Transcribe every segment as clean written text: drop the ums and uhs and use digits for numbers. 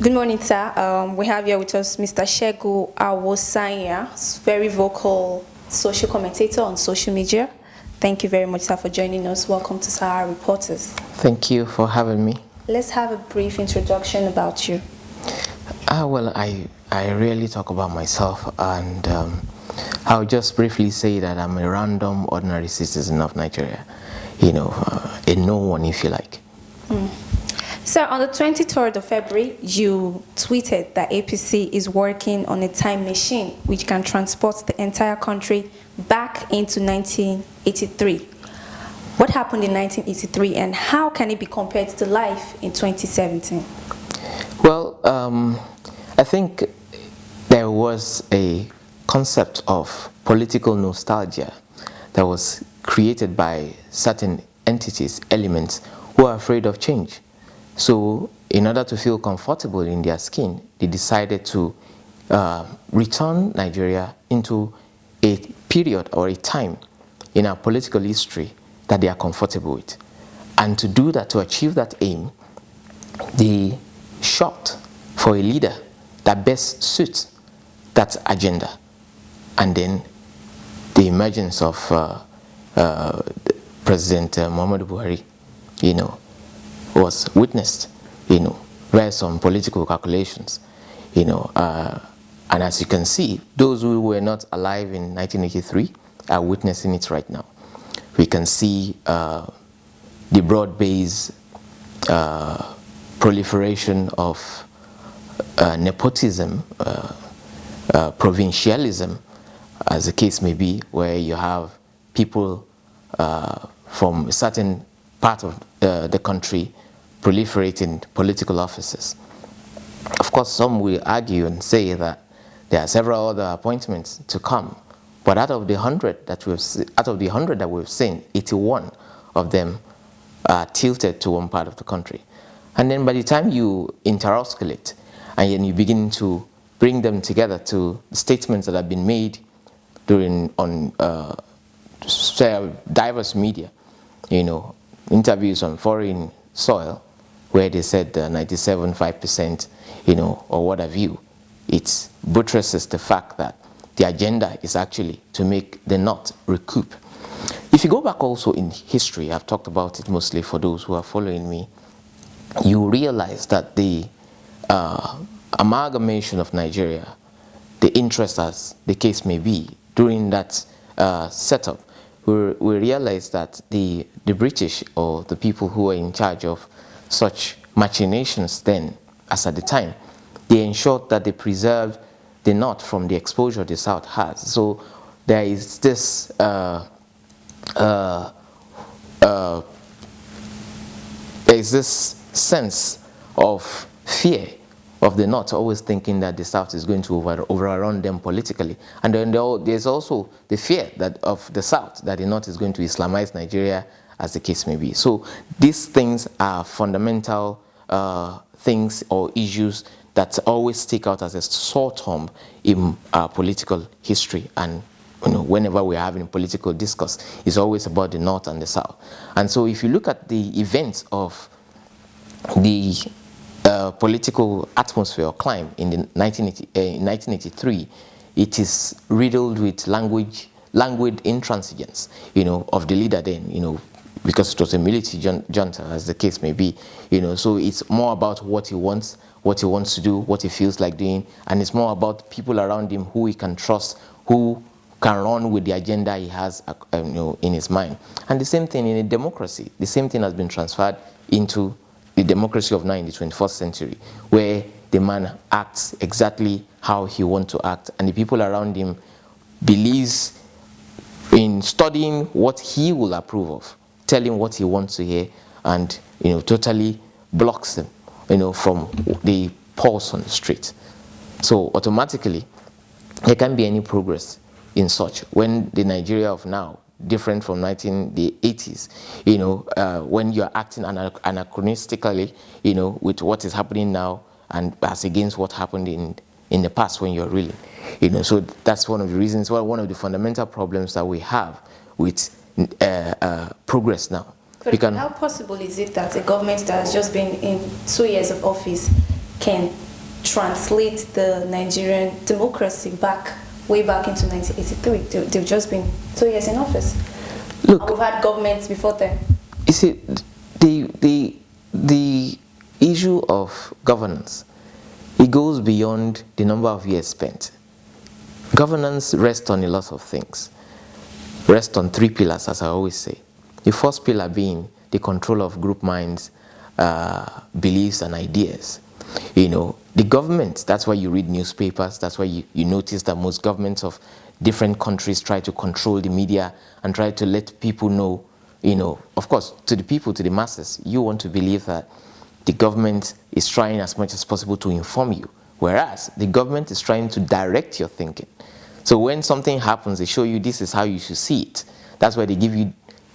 Good morning, sir. We have here with us Mr. Segun Awosanya, very vocal social commentator on social media. Thank you very much, sir, for joining us. Welcome to Sahara Reporters. Thank you for having me. Let's have a brief introduction about you. Well, I rarely talk about myself, and I'll just briefly say that I'm a random, ordinary citizen of Nigeria. A no one, if you like. Sir, on the 23rd of February, you tweeted that APC is working on a time machine which can transport the entire country back into 1983. What happened in 1983 and how can it be compared to life in 2017? Well, I think there was a concept of political nostalgia that was created by certain entities, elements who are afraid of change. So in order to feel comfortable in their skin, they decided to return Nigeria into a period or a time in our political history that they are comfortable with. And to do that, to achieve that aim, they shopped for a leader that best suits that agenda. And then the emergence of President Muhammadu Buhari, was witnessed, via some political calculations, and as you can see, those who were not alive in 1983 are witnessing it right now. We can see the broad-based proliferation of nepotism, provincialism, as the case may be, where you have people from a certain part of the country proliferating political offices. Of course, some will argue and say that there are several other appointments to come, but out of the 100 that we've seen, 81 of them are tilted to one part of the country. And then by the time you interosculate and then you begin to bring them together to statements that have been made on diverse media, interviews on foreign soil, where they said 97.5%, or what have you, it buttresses the fact that the agenda is actually to make the North recoup. If you go back also in history, I've talked about it mostly for those who are following me, you realize that the amalgamation of Nigeria, the interest as the case may be, during that setup, we realize that the British, or the people who were in charge of such machinations then, as at the time, they ensured that they preserved the North from the exposure the South has. So there is this sense of fear of the North, always thinking that the South is going to overrun them politically. And then there's also the fear that of the South, that the North is going to Islamize Nigeria, as the case may be. So these things are fundamental things or issues that always stick out as a sore thumb in our political history. And whenever we're having political discourse, it's always about the North and the South. And so if you look at the events of the political atmosphere or climate in 1983, it is riddled with languid intransigence, of the leader then, because it was a military junta, as the case may be, so it's more about what he wants to do, what he feels like doing, and it's more about people around him who he can trust, who can run with the agenda he has, in his mind. And the same thing in a democracy. The same thing has been transferred into the democracy of now in the 21st century, where the man acts exactly how he wants to act, and the people around him believes in studying what he will approve of, tell him what he wants to hear, and totally blocks them, from the pulse on the street. So automatically, there can't be any progress in such when the Nigeria of now, different from the 80s, when you're acting anachronistically, with what is happening now and as against what happened in the past when you're ruling. So that's one of the reasons, one of the fundamental problems that we have with progress now. How possible is it that a government that has just been in 2 years of office can translate the Nigerian democracy way back into 1983. They've just been 2 years in office. Look, and we've had governments before then. You see, the issue of governance, it goes beyond the number of years spent. Governance rests on a lot of things. Rests on 3 pillars, as I always say. The first pillar being the control of group minds, beliefs and ideas. You know, the government, that's why you read newspapers, that's why you notice that most governments of different countries try to control the media and try to let people know, you know, of course, to the people, to the masses, you want to believe that the government is trying as much as possible to inform you, whereas the government is trying to direct your thinking. So when something happens, they show you this is how you should see it. That's why they give you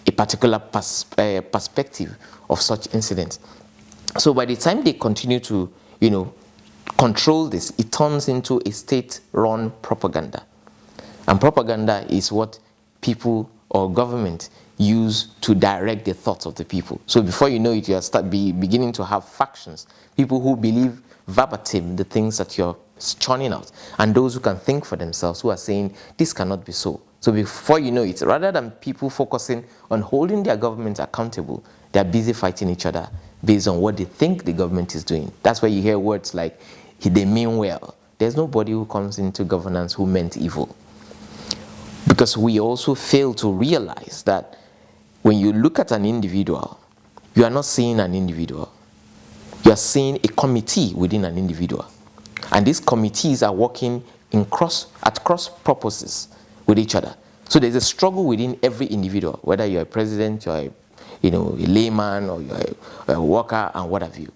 a particular perspective of such incidents. So by the time they continue to, you know, control this, it turns into a state-run propaganda. And propaganda is what people or government use to direct the thoughts of the people. So before you know it, you start beginning to have factions, people who believe verbatim the things that you're churning out, and those who can think for themselves, who are saying, this cannot be so. So before you know it, rather than people focusing on holding their government accountable, they're busy fighting each other based on what they think the government is doing. That's why you hear words like, they mean well. There's nobody who comes into governance who meant evil. Because we also fail to realize that when you look at an individual, you are not seeing an individual. You are seeing a committee within an individual. And these committees are working at cross purposes with each other. So there's a struggle within every individual, whether you're a president, you're a layman, or you're a worker, and what have you.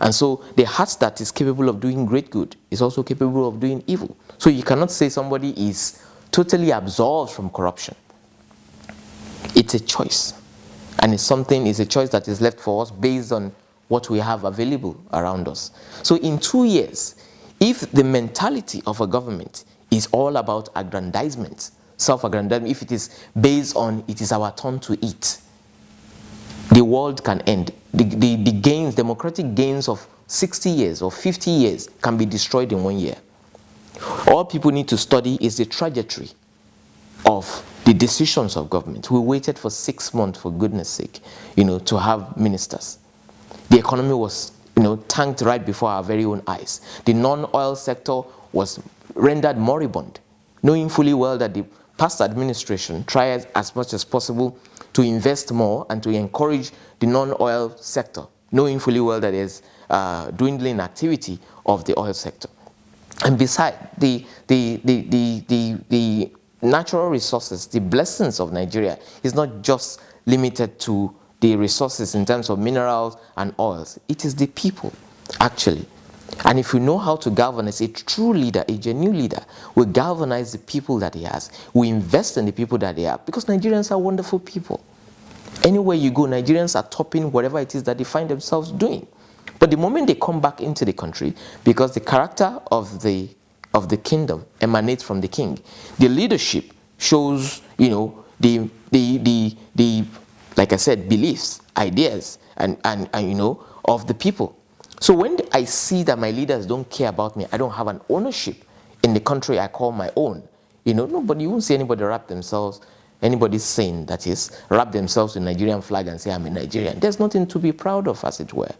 And so the heart that is capable of doing great good is also capable of doing evil. So you cannot say somebody is totally absolved from corruption. It's a choice. And it's a choice that is left for us based on what we have available around us. So in 2 years, if the mentality of a government is all about aggrandizement, self-aggrandizement, if it is based on it is our turn to eat, the world can end. The gains, democratic gains of 60 years or 50 years can be destroyed in 1 year. All people need to study is the trajectory of the decisions of government. We waited for 6 months, for goodness sake, to have ministers. The economy was, tanked right before our very own eyes. The non-oil sector was rendered moribund, knowing fully well that the past administration tried as much as possible to invest more and to encourage the non-oil sector, knowing fully well that there's dwindling activity of the oil sector. And besides, the natural resources, the blessings of Nigeria is not just limited to the resources in terms of minerals and oils. It is the people, actually. And if we know how to galvanize, a true leader, a genuine leader, will galvanize the people that he has. We invest in the people that they are, because Nigerians are wonderful people. Anywhere you go, Nigerians are topping whatever it is that they find themselves doing. But the moment they come back into the country, because the character of the kingdom emanates from the king, the leadership shows, like I said, beliefs, ideas, and of the people. So when I see that my leaders don't care about me, I don't have an ownership in the country I call my own. You won't see anybody wrap themselves, anybody saying that is, wrap themselves in Nigerian flag and say, I'm a Nigerian. There's nothing to be proud of, as it were.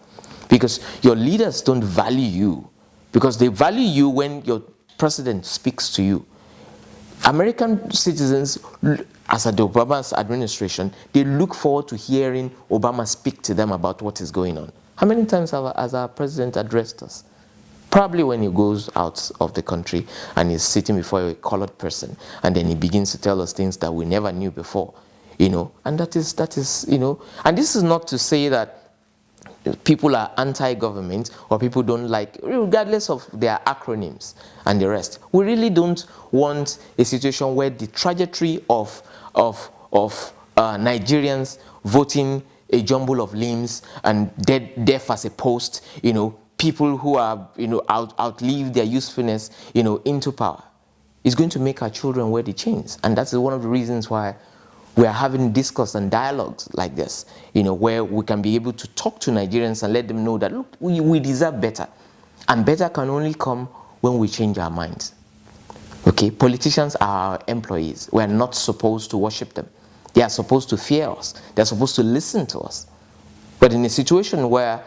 Because your leaders don't value you. Because they value you when your president speaks to you. American citizens, as at the Obama's administration, they look forward to hearing Obama speak to them about what is going on. How many times has our president addressed us? Probably when he goes out of the country and he's sitting before a colored person, and then he begins to tell us things that we never knew before, and that is, and this is not to say that people are anti-government or people don't like, regardless of their acronyms and the rest. We really don't want a situation where the trajectory of Nigerians voting a jumble of limbs and deaf as a post, people who are, outlive their usefulness, into power, is going to make our children wear the chains. And that's one of the reasons why we are having discourse and dialogues like this, where we can be able to talk to Nigerians and let them know that, look, we deserve better. And better can only come when we change our minds. Okay, politicians are our employees. We are not supposed to worship them. They are supposed to fear us. They are supposed to listen to us. But in a situation where,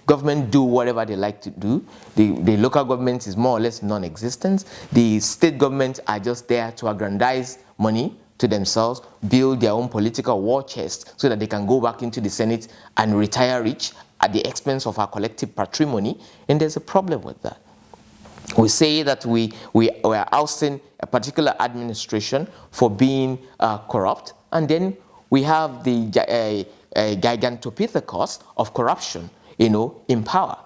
government do whatever they like to do, the local government is more or less non-existent, the state government are just there to aggrandize money to themselves, build their own political war chest so that they can go back into the Senate and retire rich at the expense of our collective patrimony, and there's a problem with that. We say that we are ousting a particular administration for being corrupt, and then we have the gigantopithecus of corruption, in power,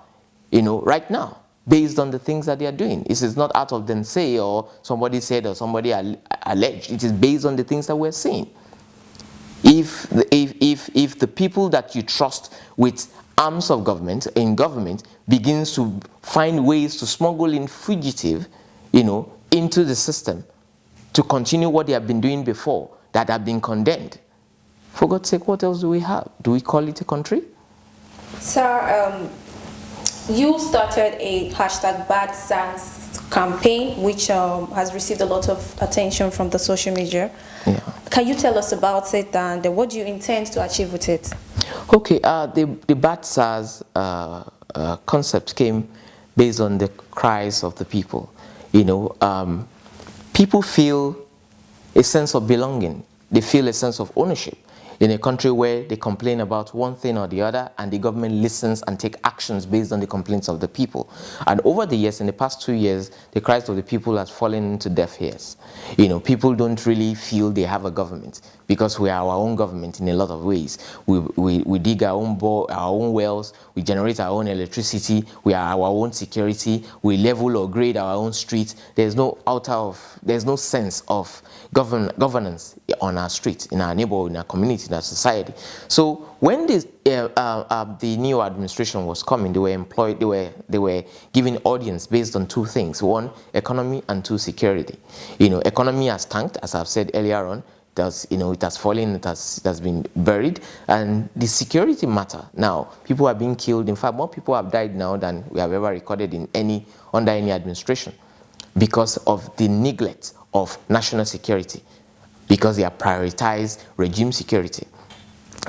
right now, based on the things that they are doing. This is not out of them say, or somebody said, or somebody alleged. It is based on the things that we're seeing. If the people that you trust with arms of government in government begins to find ways to smuggle in fugitive, into the system to continue what they have been doing before that have been condemned, for God's sake, what else do we have? Do we call it a country? Sir, you started a hashtag Bad Sass campaign, which has received a lot of attention from the social media. Yeah. Can you tell us about it, and what do you intend to achieve with it? Okay, the Bad Sass concept came based on the cries of the people. People feel a sense of belonging. They feel a sense of ownership in a country where they complain about one thing or the other, and the government listens and take actions based on the complaints of the people. And over the years, in the past 2 years, the cries of the people has fallen into deaf ears. People don't really feel they have a government, because we are our own government in a lot of ways. We dig our own wells, we generate our own electricity, we are our own security, we level or grade our own streets. There's no sense of governance on our streets, in our neighborhood, in our community, in our society. So when the new administration was coming, they were giving audience based on two things: one, economy, and two, security. Economy has tanked, as I've said earlier on. It has fallen, it has been buried, and the security matter. Now, people are being killed. In fact, more people have died now than we have ever recorded under any administration, because of the neglect of national security, because they have prioritized regime security.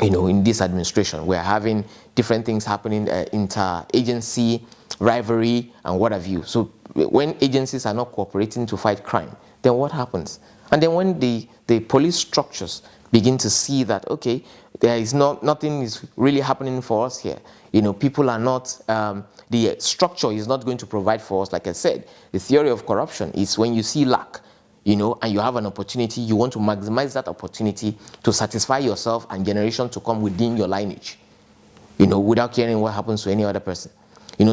In this administration, we're having different things happening, interagency rivalry and what have you. So when agencies are not cooperating to fight crime, then what happens? And then when the police structures begin to see that, okay, nothing is really happening for us here. People are not, the structure is not going to provide for us. Like I said, the theory of corruption is when you see lack, and you have an opportunity, you want to maximize that opportunity to satisfy yourself and generation to come within your lineage, without caring what happens to any other person.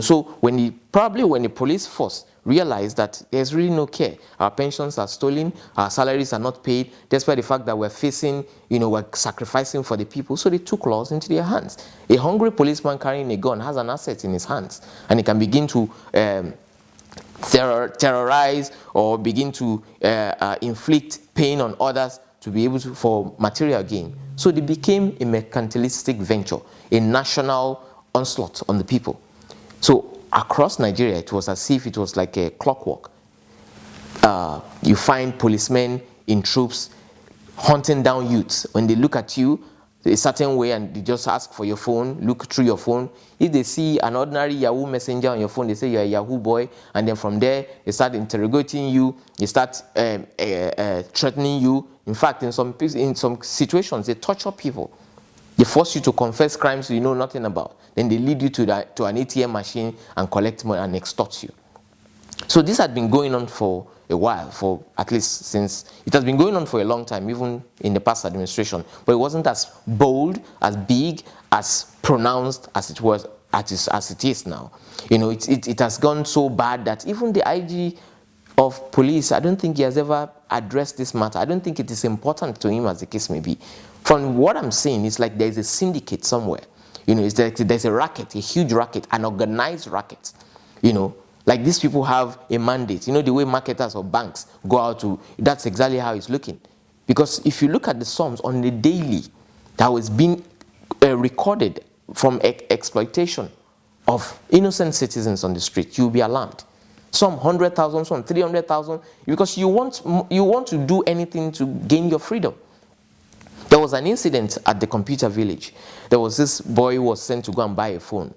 So when the police force realize that there's really no care, our pensions are stolen, our salaries are not paid, despite the fact that we're facing, we're sacrificing for the people, so they took laws into their hands. A hungry policeman carrying a gun has an asset in his hands, and he can begin to terrorize or begin to inflict pain on others to be able to, for material gain. So they became a mercantilistic venture, a national onslaught on the people. So across Nigeria, it was as if it was like a clockwork. You find policemen in troops hunting down youths. When they look at you a certain way and they just ask for your phone, look through your phone. If they see an ordinary Yahoo messenger on your phone, they say you're a Yahoo boy, and then from there they start interrogating you, they start threatening you. In fact, in some situations, they torture people. They force you to confess crimes you know nothing about. Then they lead you to an ATM machine and collect money and extort you. So this had been going on for a while, for at least since, it has been going on for a long time, even in the past administration. But it wasn't as bold, as big, as pronounced as it was, as it is now. It has gone so bad that even the IG of police, I don't think he has ever addressed this matter. I don't think it is important to him, as the case may be. From what I'm saying, it's like there's a syndicate somewhere. It's like there's a racket, a huge racket, an organized racket. Like these people have a mandate. The way marketers or banks go out to, that's exactly how it's looking. Because if you look at the sums on the daily that was being recorded from exploitation of innocent citizens on the street, you'll be alarmed. Some 100,000, some 300,000, because you want to do anything to gain your freedom. There was an incident at the computer village. There was this boy who was sent to go and buy a phone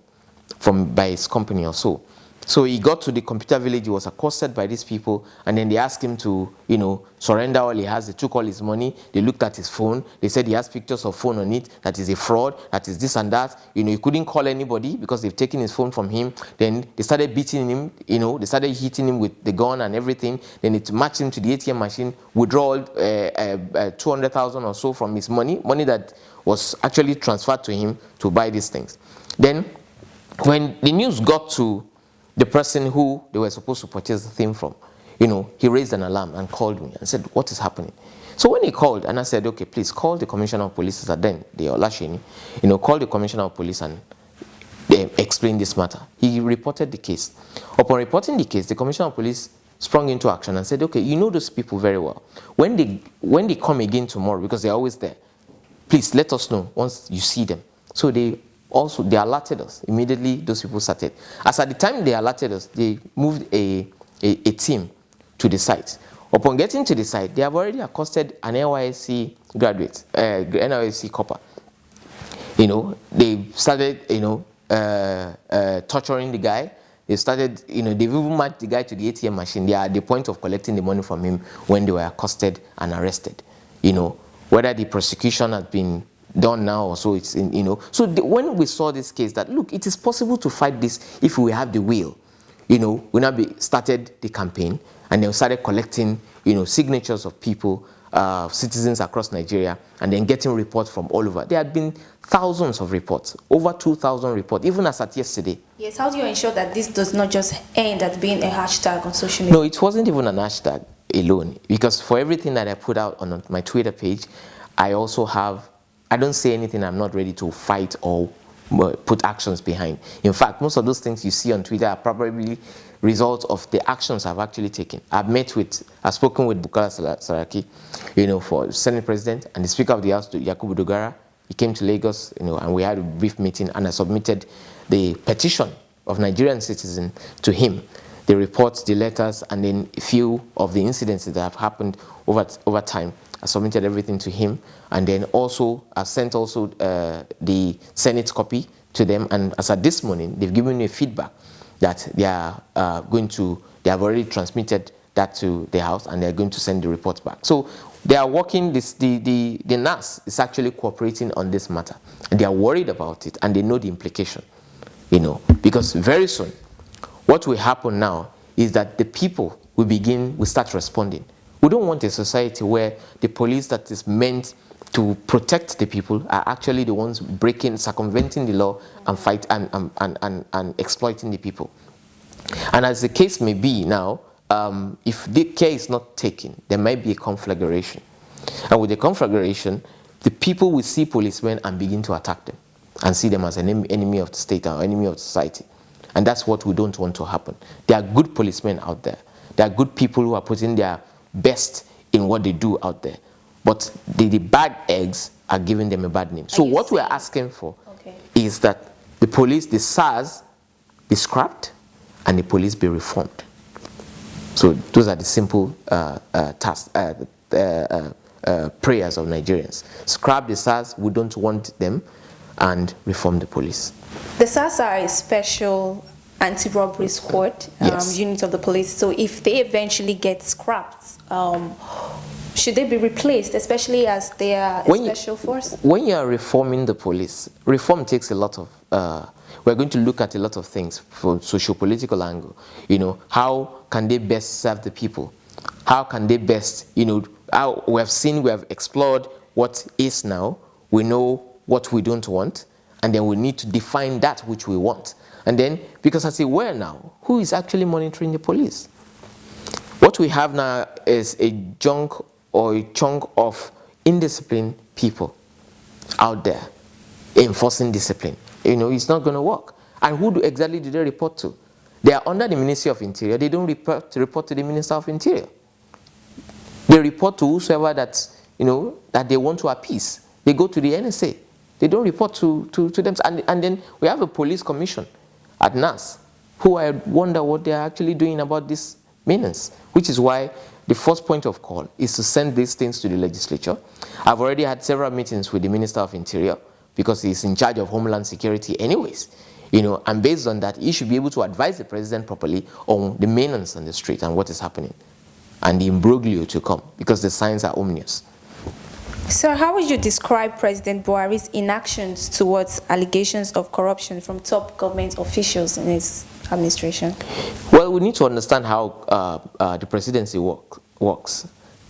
by his company or so. So he got to the computer village, he was accosted by these people, and then they asked him to, surrender all he has. They took all his money, they looked at his phone, they said he has pictures of phone on it, that is a fraud, that is this and that. He couldn't call anybody because they've taken his phone from him. Then they started beating him, they started hitting him with the gun and everything. Then they matched him to the ATM machine, withdraw 200,000 or so from his money that was actually transferred to him to buy these things. Then when the news got to the person who they were supposed to purchase the thing from, he raised an alarm and called me and said, what is happening? So when he called, and I said, okay, please call the commissioner of police, then the Olasheni, call the commissioner of police and explain this matter. He reported the case. Upon reporting the case, the commissioner of police sprung into action and said, okay, you know those people very well. When they come again tomorrow, because they're always there, please let us know once you see them. So they alerted us. Immediately, those people started. As at the time they alerted us, they moved a team to the site. Upon getting to the site, they have already accosted an NYSC graduate, NYSC copper. They started, torturing the guy. They started, they've even matched the guy to the ATM machine. They are at the point of collecting the money from him when they were accosted and arrested. Whether the prosecution has been done now or so, it's So when we saw this case, that look, it is possible to fight this if we have the will. We now started the campaign, and then we started collecting, signatures of people, citizens across Nigeria, and then getting reports from all over. There had been thousands of reports, over 2,000 reports, even as at yesterday. Yes, how do you ensure that this does not just end at being a hashtag on social media? No, it wasn't even an hashtag alone, because for everything that I put out on my Twitter page, I also have, I don't say anything I'm not ready to fight or put actions behind. In fact, most of those things you see on Twitter are probably results of the actions I've actually taken. I've spoken with Bukola Saraki, for Senate President, and the Speaker of the House, Yakubu Dogara. He came to Lagos, and we had a brief meeting, and I submitted the petition of Nigerian citizens to him, the reports, the letters, and then a few of the incidents that have happened over time. I submitted everything to him, and then also I sent also the Senate copy to them, and as at this morning, they've given me feedback that they are they have already transmitted that to the House, and they're going to send the report back. So they are working, the NAS is actually cooperating on this matter, and they are worried about it, and they know the implication, because very soon, what will happen now is that the people will start responding. We don't want a society where the police that is meant to protect the people are actually the ones circumventing the law and fight and exploiting the people. And as the case may be now, if the care is not taken, there might be a conflagration. And with the conflagration, the people will see policemen and begin to attack them and see them as an enemy of the state or enemy of society. And that's what we don't want to happen. There are good policemen out there. There are good people who are putting their best in what they do out there. But the bad eggs are giving them a bad name. So what we're asking for is that the police, the SARS, be scrapped and the police be reformed. So those are the simple prayers of Nigerians. Scrap the SARS, we don't want them, and reform the police. The SARS are a special anti-robbery squad unit of the police. So if they eventually get scrapped, should they be replaced, especially as they are a special force? When you are reforming the police, reform takes a lot of, we're going to look at a lot of things from socio-political angle. How can they best serve the people? How can they best, how we have explored what is now, we know what we don't want, and then we need to define that which we want. And then, because I say, where now? Who is actually monitoring the police? What we have now is a chunk of indisciplined people out there enforcing discipline. It's not going to work. And who exactly do they report to? They are under the Ministry of Interior. They don't report to the Minister of Interior. They report to whosoever that they want to appease. They go to the NSA. They don't report to them. And then we have a police commission. at NAS, who I wonder what they're actually doing about this menace, which is why the first point of call is to send these things to the legislature. I've already had several meetings with the Minister of Interior because he's in charge of Homeland Security anyways. And based on that, he should be able to advise the president properly on the menace on the street and what is happening and the imbroglio to come, because the signs are ominous. So how would you describe President Buhari's inactions towards allegations of corruption from top government officials in his administration? Well, we need to understand how the presidency works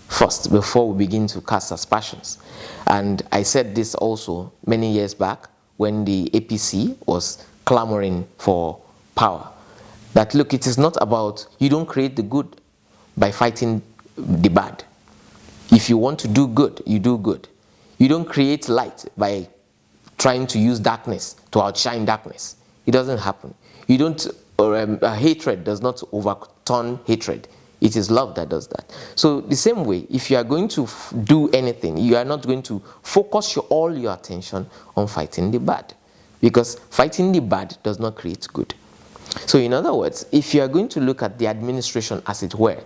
first before we begin to cast aspersions. And I said this also many years back when the APC was clamoring for power, that look, it is not about, you don't create the good by fighting the bad. If you want to do good, you do good. You don't create light by trying to use darkness to outshine darkness. It doesn't happen. You don't, hatred does not overturn hatred. It is love that does that. So the same way, if you are going to do anything, you are not going to focus all your attention on fighting the bad, because fighting the bad does not create good. So in other words, if you are going to look at the administration as it were,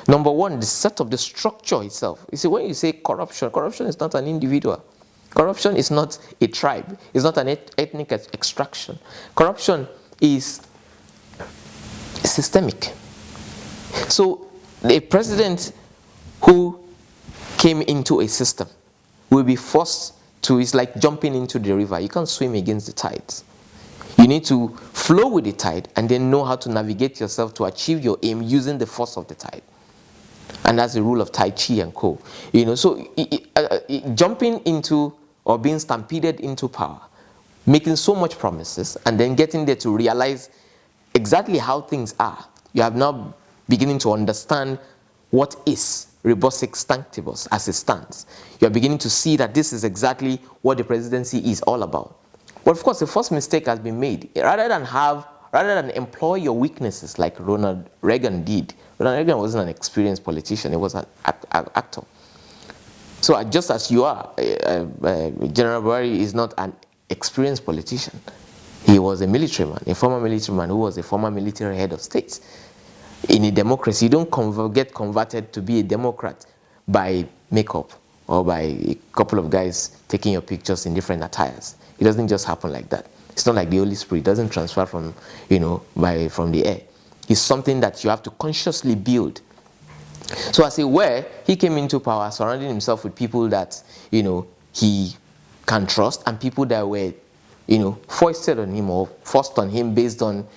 number one, the set of the structure itself. You see, when you say corruption, corruption is not an individual. Corruption is not a tribe. It's not an ethnic extraction. Corruption is systemic. So a president who came into a system will be forced to, it's like jumping into the river. You can't swim against the tides. You need to flow with the tide and then know how to navigate yourself to achieve your aim using the force of the tide. And that's the rule of Tai Chi and Co. So jumping into or being stampeded into power, making so much promises, and then getting there to realize exactly how things are. You have now beginning to understand what is rebus sic stantibus as it stands. You are beginning to see that this is exactly what the presidency is all about. But of course, the first mistake has been made. Rather than employ your weaknesses like Ronald Reagan did. Ronald Reagan wasn't an experienced politician; he was an actor. So just as you are, General Buhari is not an experienced politician. He was a military man, a former military man who was a former military head of state. In a democracy, you don't get converted to be a Democrat by makeup or by a couple of guys taking your pictures in different attires. It doesn't just happen like that. It's not like the Holy Spirit. It doesn't transfer from, from the air. It's something that you have to consciously build. So as it were, he came into power surrounding himself with people that, he can trust, and people that were, foisted on him or forced on him based on,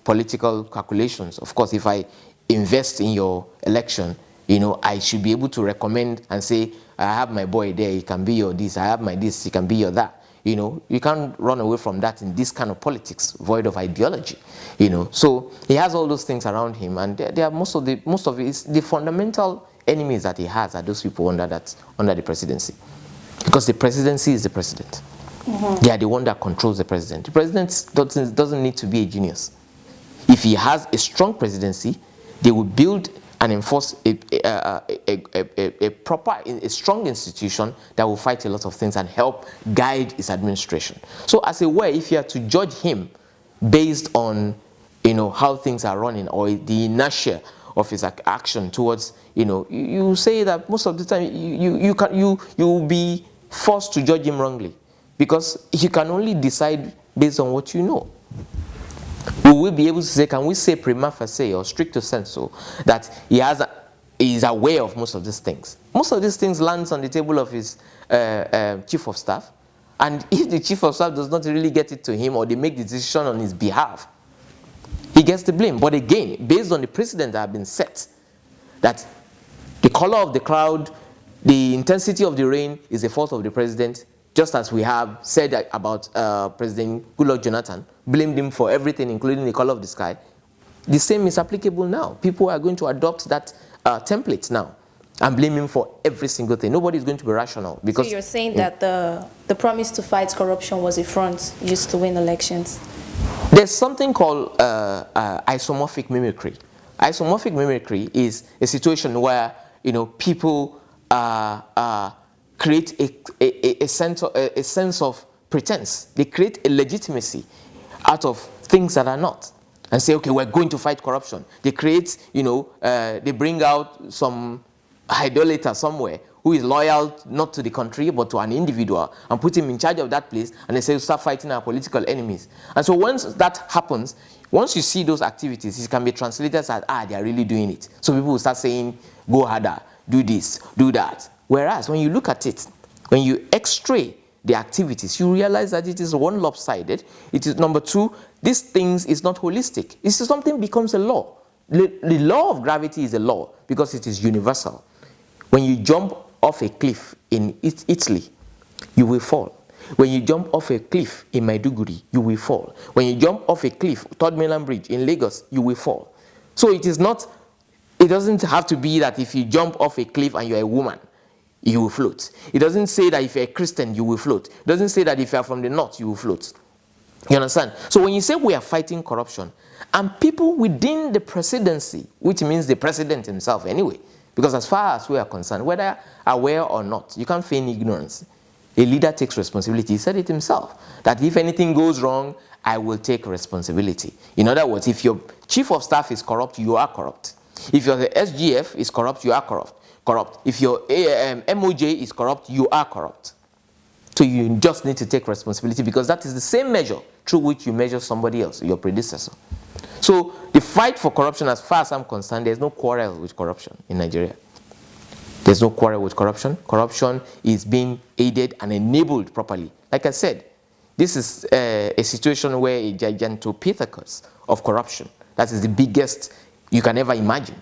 political calculations. Of course, if I invest in your election, I should be able to recommend and say, I have my boy there, he can be your this. I have my this, he can be your that. You can't run away from that in this kind of politics, void of ideology. So he has all those things around him, and they are most of the fundamental enemies that he has are those people under the presidency, because the presidency is the president. Mm-hmm. They are the one that controls the president. The president doesn't need to be a genius. If he has a strong presidency, they will build and enforce a proper, a strong institution that will fight a lot of things and help guide his administration. So as a way, if you are to judge him based on, how things are running or the inertia of his action towards, you say that most of the time you will be forced to judge him wrongly, because you can only decide based on what you know. Will we be able to say, can we say prima facie or stricto sensu that he is aware of most of these things? Most of these things lands on the table of his chief of staff, and if the chief of staff does not really get it to him or they make the decision on his behalf, he gets the blame. But again, based on the precedent that have been set, that the color of the cloud, the intensity of the rain is the fault of the president, just as we have said about President Goodluck Jonathan, blamed him for everything, including the color of the sky. The same is applicable now. People are going to adopt that template now and blame him for every single thing. Nobody is going to be rational. Because, so you're saying that the promise to fight corruption was a front used to win elections? There's something called isomorphic mimicry. Isomorphic mimicry is a situation where people create a sense of pretense. They create a legitimacy out of things that are not, and say, okay, we're going to fight corruption. They create, they bring out some idolater somewhere who is loyal not to the country but to an individual and put him in charge of that place, and they say, start fighting our political enemies. And so once that happens, once you see those activities, it can be translated as, they are really doing it. So people will start saying, go harder, do this, do that. Whereas when you look at it, when you x-ray the activities, you realize that it is one, lopsided. It is number two, these things is not holistic. It's something becomes a law. The law of gravity is a law because it is universal. When you jump off a cliff in Italy, you will fall. When you jump off a cliff in Maiduguri, you will fall. When you jump off a cliff, Third Mainland Bridge in Lagos, you will fall. So it doesn't have to be that if you jump off a cliff and you're a woman, you will float. It doesn't say that if you're a Christian, you will float. It doesn't say that if you're from the north, you will float. You understand? So when you say we are fighting corruption, and people within the presidency, which means the president himself anyway, because as far as we are concerned, whether aware or not, you can't feign ignorance. A leader takes responsibility. He said it himself, that if anything goes wrong, I will take responsibility. In other words, if your chief of staff is corrupt, you are corrupt. If your SGF is corrupt, you are corrupt. If your MOJ is corrupt, you are corrupt. So you just need to take responsibility, because that is the same measure through which you measure somebody else, your predecessor. So the fight for corruption, as far as I'm concerned, there's no quarrel with corruption in Nigeria. There's no quarrel with corruption. Corruption is being aided and enabled properly. Like I said, this is a situation where a gigantopithecus of corruption, that is the biggest you can ever imagine,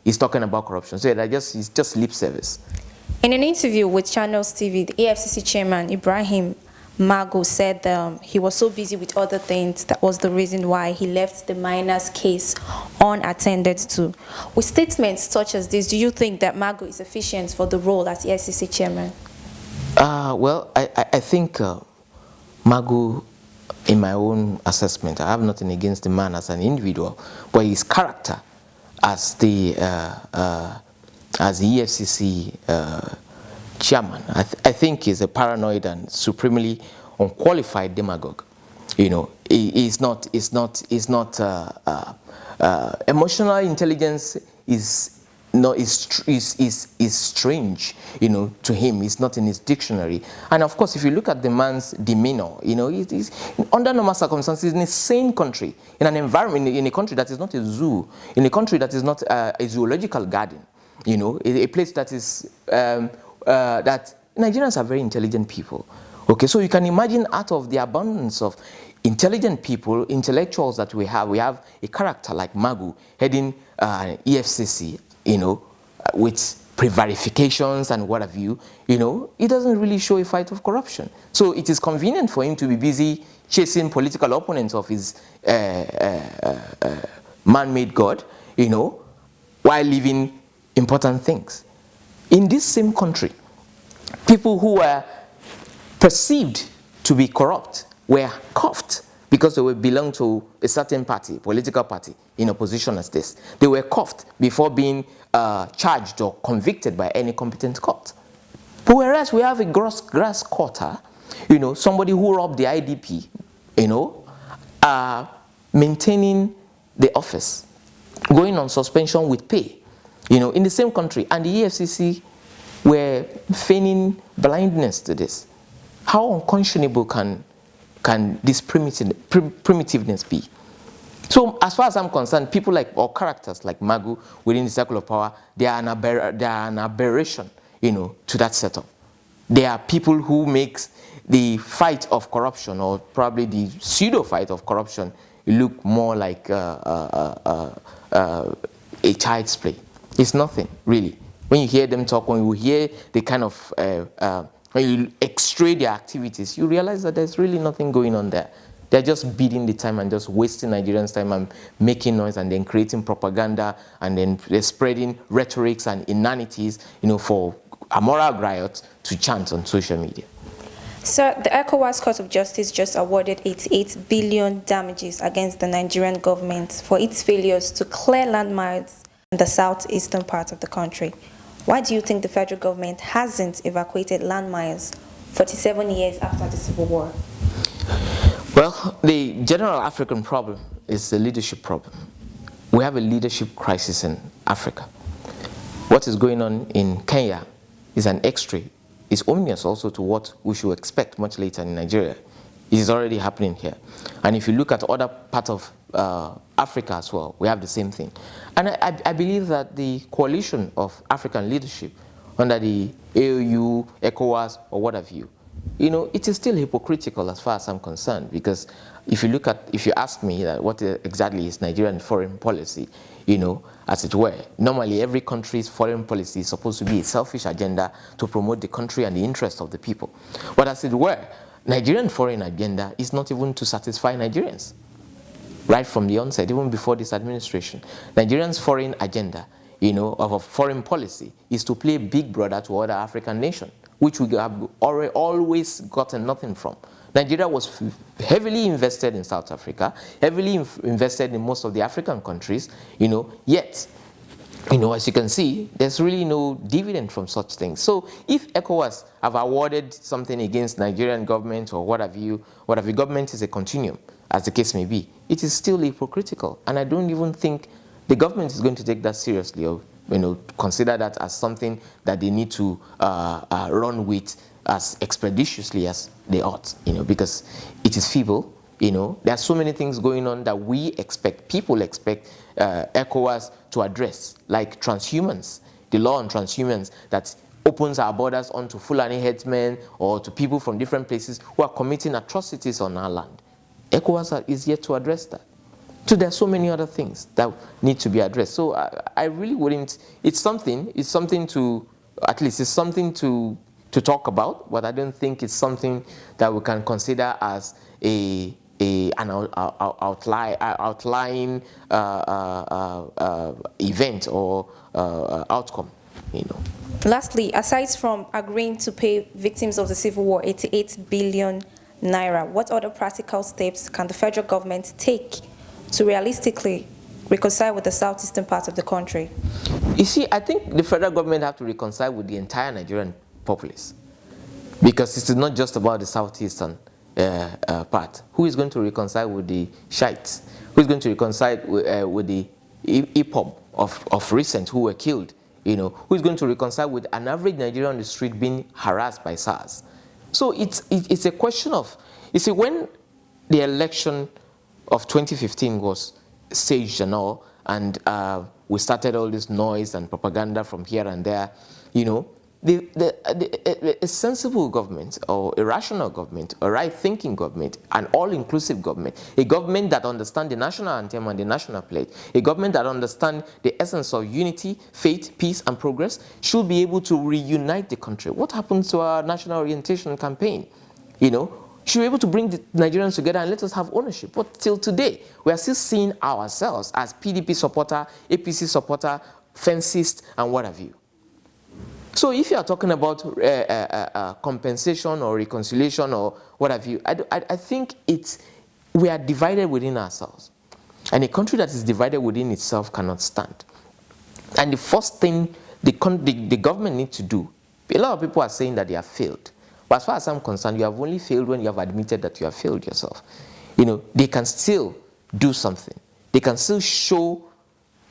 is talking about corruption. So it's just lip service. In an interview with Channels TV, the AFCC chairman, Ibrahim Magu, said he was so busy with other things that was the reason why he left the miners' case unattended to. With statements such as this, do you think that Magu is efficient for the role as the AFCC chairman? Well, I think Magu, in my own assessment, I have nothing against the man as an individual, but his character as the EFCC chairman, I think is a paranoid and supremely unqualified demagogue. He's not emotional intelligence is strange, to him. It's not in his dictionary. And of course, if you look at the man's demeanor, he's under normal circumstances in a sane country, in an environment, in a country that is not a zoo, in a country that is not a zoological garden, a place that is that Nigerians are very intelligent people. Okay, so you can imagine, out of the abundance of intelligent people, intellectuals that we have a character like Magu heading EFCC, with prevarications and what have you, it doesn't really show a fight of corruption. So it is convenient for him to be busy chasing political opponents of his man-made God, while leaving important things. In this same country, people who were perceived to be corrupt were cuffed because they belong to a certain party, political party, in opposition as this. They were cuffed before being charged or convicted by any competent court. But whereas we have a grass cutter, somebody who robbed the IDP, maintaining the office, going on suspension with pay, in the same country, and the EFCC were feigning blindness to this. How unconscionable can this primitiveness be? So as far as I'm concerned, people or characters like Magu within the circle of power, they are an aberration, to that setup. They are people who makes the fight of corruption, or probably the pseudo fight of corruption, look more like a child's play. It's nothing, really. When you hear them talk, when you hear the kind of, when you x-ray their activities, you realize that there's really nothing going on there. They're just beating the time and just wasting Nigerians' time and making noise, and then creating propaganda, and then they're spreading rhetorics and inanities, for a moral riot to chant on social media. Sir, the ECOWAS Court of Justice just awarded 88 billion damages against the Nigerian government for its failures to clear landmines in the southeastern part of the country. Why do you think the federal government hasn't evacuated landmines 47 years after the Civil War? Well, the general African problem is the leadership problem. We have a leadership crisis in Africa. What is going on in Kenya is an X-ray. It's ominous also to what we should expect much later in Nigeria. It is already happening here. And if you look at other parts of Africa as well, we have the same thing. And I believe that the coalition of African leadership under the AU, ECOWAS, or what have you, it is still hypocritical as far as I'm concerned, because if you ask me that what exactly is Nigerian foreign policy, as it were, normally every country's foreign policy is supposed to be a selfish agenda to promote the country and the interest of the people. But as it were, Nigerian foreign agenda is not even to satisfy Nigerians. Right from the onset, even before this administration, Nigerians' foreign agenda, of a foreign policy is to play big brother to other African nations, which we have always gotten nothing from. Nigeria was heavily invested in South Africa, heavily invested in most of the African countries, yet, as you can see, there's really no dividend from such things. So if ECOWAS have awarded something against Nigerian government or what have you, government is a continuum, as the case may be, it is still hypocritical. And I don't even think the government is going to take that seriously or consider that as something that they need to run with as expeditiously as they ought, because it is feeble. There are so many things going on that people expect ECOWAS to address, like transhumance, the law on transhumance that opens our borders onto Fulani headsmen or to people from different places who are committing atrocities on our land. ECOWAS is yet to address that. So there are so many other things that need to be addressed. So I really wouldn't, it's something to talk about, but I don't think it's something that we can consider as an outlying event or outcome. Lastly, aside from agreeing to pay victims of the civil war 88 billion naira, what other practical steps can the federal government take to realistically reconcile with the southeastern part of the country? You see, I think the federal government have to reconcile with the entire Nigerian populace, because it is not just about the southeastern part. Who is going to reconcile with the Shiites? Who is going to reconcile with the IPOB of recent who were killed? Who is going to reconcile with an average Nigerian on the street being harassed by SARS? So it's a question of, you see, when the election of 2015 was staged and all, and we started all this noise and propaganda from here and there, a sensible government or a rational government, a right-thinking government, an all-inclusive government, a government that understands the national anthem and the national pledge, a government that understands the essence of unity, faith, peace, and progress, should be able to reunite the country. What happened to our national orientation campaign? Should be able to bring the Nigerians together and let us have ownership. But till today, we are still seeing ourselves as PDP supporter, APC supporter, fencist, and what have you. So if you are talking about compensation or reconciliation or what have you, I think we are divided within ourselves. And a country that is divided within itself cannot stand. And the first thing the government needs to do, a lot of people are saying that they have failed. But as far as I'm concerned, you have only failed when you have admitted that you have failed yourself. They can still do something. They can still show,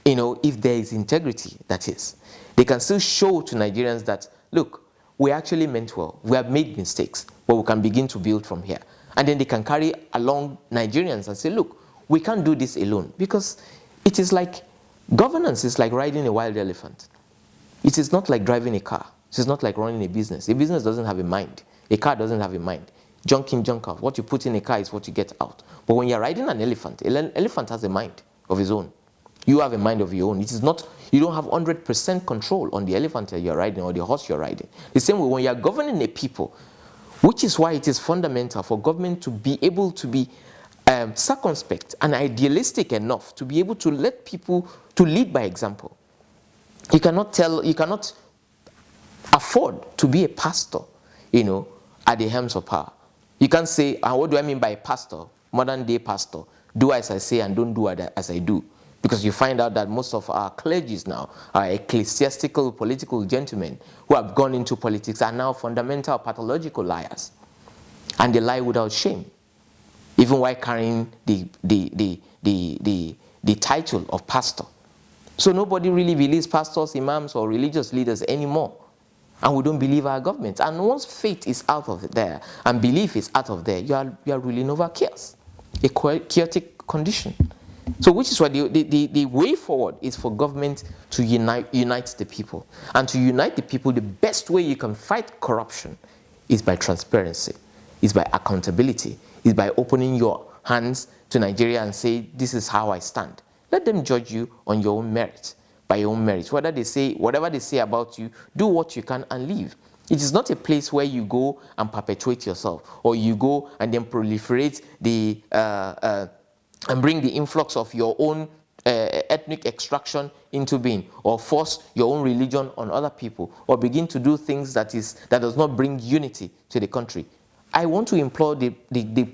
if there is integrity, that is. They can still show to Nigerians that, look, we actually meant well. We have made mistakes, but we can begin to build from here. And then they can carry along Nigerians and say, look, we can't do this alone. Because it is like, governance is like riding a wild elephant. It is not like driving a car. It is not like running a business. A business doesn't have a mind. A car doesn't have a mind. Junk in, junk out. What you put in a car is what you get out. But when you're riding an elephant has a mind of his own. You have a mind of your own. It is not, you don't have 100% control on the elephant that you're riding or the horse you're riding. The same way when you're governing a people, which is why it is fundamental for government to be able to be circumspect and idealistic enough to be able to let people to lead by example. You cannot afford to be a pastor, at the helms of power. You can't say, what do I mean by a pastor? Modern day pastor. Do as I say and don't do as I do. Because you find out that most of our clergies now are ecclesiastical political gentlemen who have gone into politics are now fundamental pathological liars. And they lie without shame. even while carrying the title of pastor. So nobody really believes pastors, imams, or religious leaders anymore. And we don't believe our government. And once faith is out of there and belief is out of there, you are ruling over chaos, a chaotic condition. So which is why the way forward is for government to unite the people. And to unite the people, the best way you can fight corruption is by transparency, is by accountability, is by opening your hands to Nigeria and say, this is how I stand. Let them judge you on your own merit, by your own merit. Whatever they say about you, do what you can and leave. It is not a place where you go and perpetuate yourself, or you go and then proliferate and bring the influx of your own ethnic extraction into being, or force your own religion on other people, or begin to do things that does not bring unity to the country. I want to implore the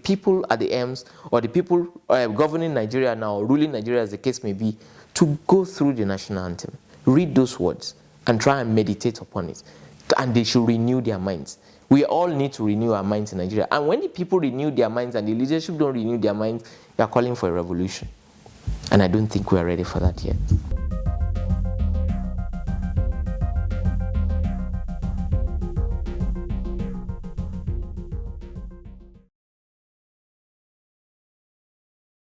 people at the M's, or the people governing Nigeria now, or ruling Nigeria as the case may be, to go through the national anthem, read those words, and try and meditate upon it. And they should renew their minds. We all need to renew our minds in Nigeria. And when the people renew their minds and the leadership don't renew their minds, they are calling for a revolution. And I don't think we are ready for that yet.